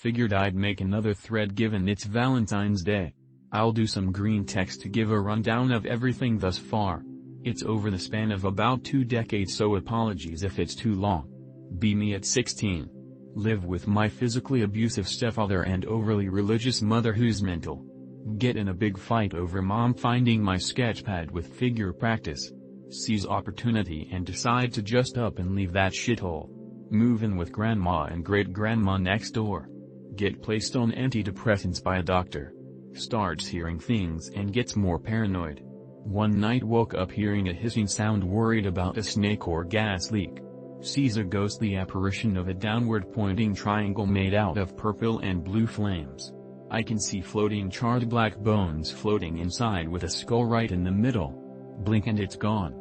Figured I'd make another thread given it's Valentine's Day. I'll do some green text to give a rundown of everything thus far. It's over the span of about 2 decades, so apologies if it's too long. Be me at 16. Live with my physically abusive stepfather and overly religious mother who's mental. Get in a big fight over mom finding my sketchpad with figure practice. Seize opportunity and decide to just up and leave that shithole. Move in with grandma and great-grandma next door. Get placed on antidepressants by a doctor. Starts hearing things and gets more paranoid. One night woke up hearing a hissing sound, worried about a snake or gas leak. Sees a ghostly apparition of a downward-pointing triangle made out of purple and blue flames. I can see floating charred black bones floating inside with a skull right in the middle. Blink and it's gone.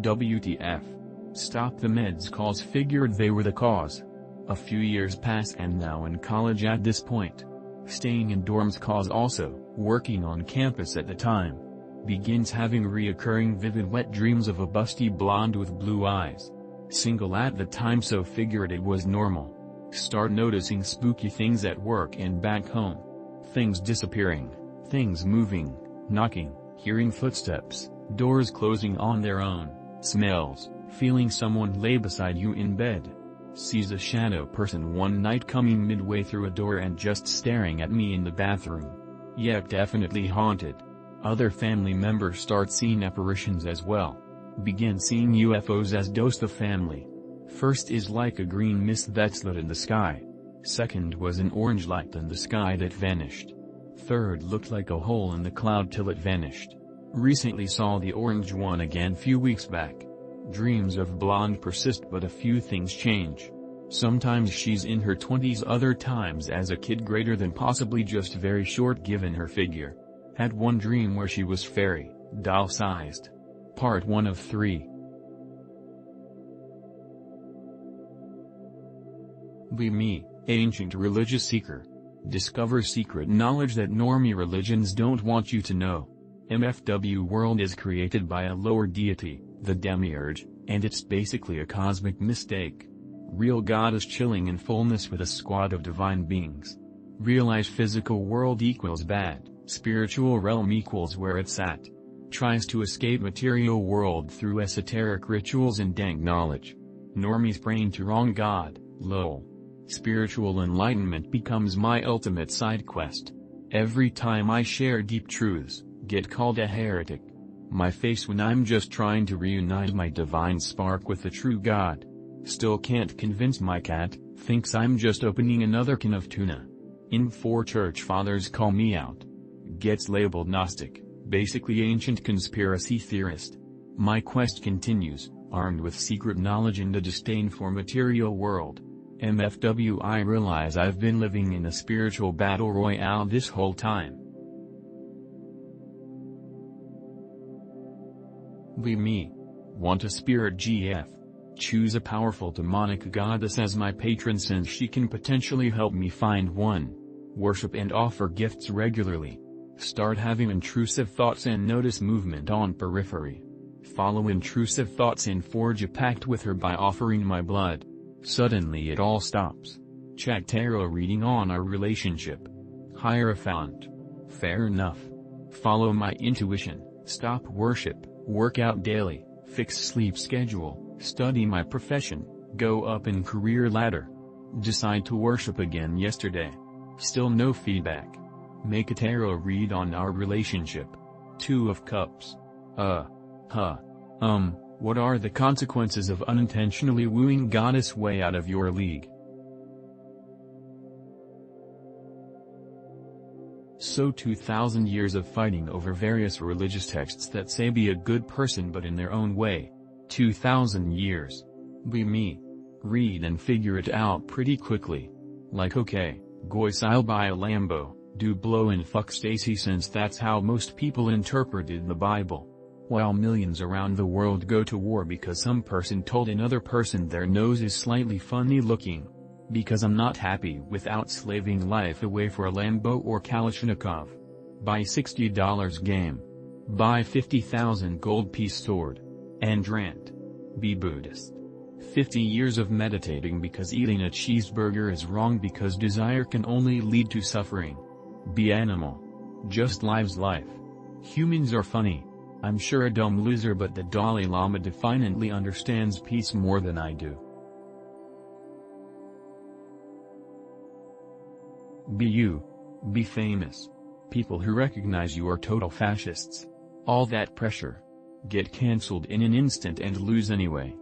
WTF. Stop the meds calls, figured they were the cause. A few years pass and now in college at this point. Staying in dorms cause also, working on campus at the time. Begins having reoccurring vivid wet dreams of a busty blonde with blue eyes. Single at the time, so figured it was normal. Start noticing spooky things at work and back home. Things disappearing, things moving, knocking, hearing footsteps, doors closing on their own, smells, feeling someone lay beside you in bed. Sees a shadow person one night coming midway through a door and just staring at me in the bathroom. Yep, definitely haunted. Other family members start seeing apparitions as well. Begin seeing UFOs as dose the family. First is like a green mist that's lit in the sky. Second was an orange light in the sky that vanished. Third looked like a hole in the cloud till it vanished. Recently saw the orange one again few weeks back. Dreams of blonde persist, but a few things change. Sometimes she's in her 20s, other times as a kid greater than, possibly just very short given her figure. Had one dream where she was fairy, doll-sized. Part 1 of 3. Be me, ancient religious seeker. Discover secret knowledge that normie religions don't want you to know. MFW world is created by a lower deity, the demiurge, and it's basically a cosmic mistake. Real God is chilling in fullness with a squad of divine beings. Realize physical world equals bad, spiritual realm equals where it's at. Tries to escape material world through esoteric rituals and dank knowledge. Normies praying to wrong God, lol. Spiritual enlightenment becomes my ultimate side quest. Every time I share deep truths, get called a heretic. My face when I'm just trying to reunite my divine spark with the true God. Still can't convince my cat, thinks I'm just opening another can of tuna. In 4 church fathers call me out. Gets labeled Gnostic, basically ancient conspiracy theorist. My quest continues, armed with secret knowledge and a disdain for material world. MFW, I realize I've been living in a spiritual battle royale this whole time. Be me. Want a spirit GF. Choose a powerful demonic goddess as my patron since she can potentially help me find one. Worship and offer gifts regularly. Start having intrusive thoughts and notice movement on periphery. Follow intrusive thoughts and forge a pact with her by offering my blood. Suddenly it all stops. Check tarot reading on our relationship. Hierophant. Fair enough. Follow my intuition, stop worship, work out daily, fix sleep schedule, study my profession, go up in career ladder. Decide to worship again yesterday. Still no feedback. Make a tarot read on our relationship. 2 of Cups. What are the consequences of unintentionally wooing goddess way out of your league? So 2,000 years of fighting over various religious texts that say be a good person but in their own way. 2,000 years. Be me. Read and figure it out pretty quickly. Like okay, Goyce, I'll buy a Lambo, do blow and fuck Stacy since that's how most people interpreted the Bible. While millions around the world go to war because some person told another person their nose is slightly funny looking. Because I'm not happy with outslaving life away for a Lambo or Kalashnikov. Buy $60 game. Buy 50,000 gold piece sword. And rant. Be Buddhist. 50 years of meditating because eating a cheeseburger is wrong because desire can only lead to suffering. Be animal. Just lives life. Humans are funny. I'm sure a dumb loser, but the Dalai Lama definitely understands peace more than I do. Be you. Be famous. People who recognize you are total fascists. All that pressure. Get cancelled in an instant and lose anyway.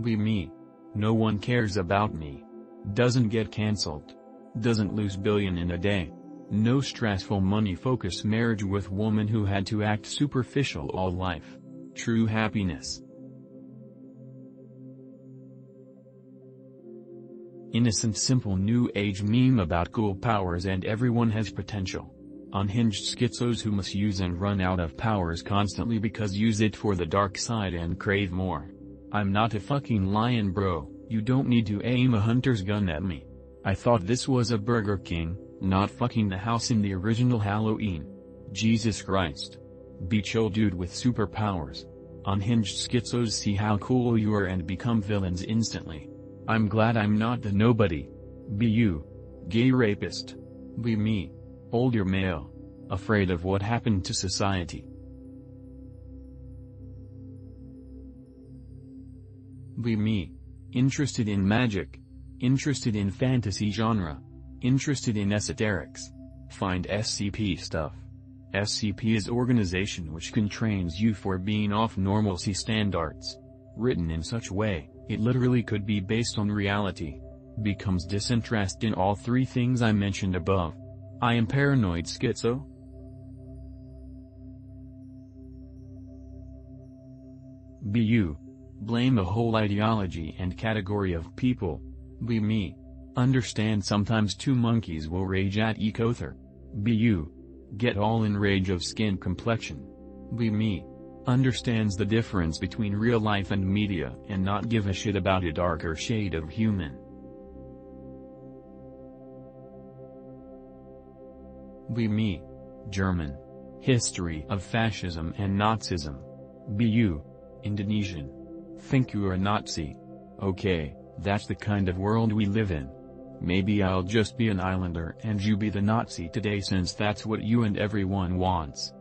Be me. No one cares about me. Doesn't get cancelled. Doesn't lose billion in a day. No stressful money-focused marriage with woman who had to act superficial all life. True happiness. Innocent simple new age meme about cool powers and everyone has potential. Unhinged schizos who misuse and run out of powers constantly because use it for the dark side and crave more. I'm not a fucking lion bro, you don't need to aim a hunter's gun at me. I thought this was a Burger King, not fucking the house in the original Halloween. Jesus Christ. Be chill dude with superpowers. Unhinged schizos see how cool you are and become villains instantly. I'm glad I'm not the nobody. Be you. Gay rapist. Be me. Older male. Afraid of what happened to society. Be me. Interested in magic. Interested in fantasy genre. Interested in esoterics. Find SCP stuff. SCP is organization which can trains you for being off normalcy standards. Written in such way, it literally could be based on reality. Becomes disinterested in all three things I mentioned above. I am paranoid schizo. Be you. Blame a whole ideology and category of people. Be me. Understand sometimes two monkeys will rage at each other. Be you. Get all in rage of skin complexion. Be me. Understands the difference between real life and media and not give a shit about a darker shade of human. Be me. German. History of fascism and Nazism. Be you. Indonesian. Think you are a Nazi. Okay, that's the kind of world we live in. Maybe I'll just be an islander and you be the Nazi today since that's what you and everyone wants.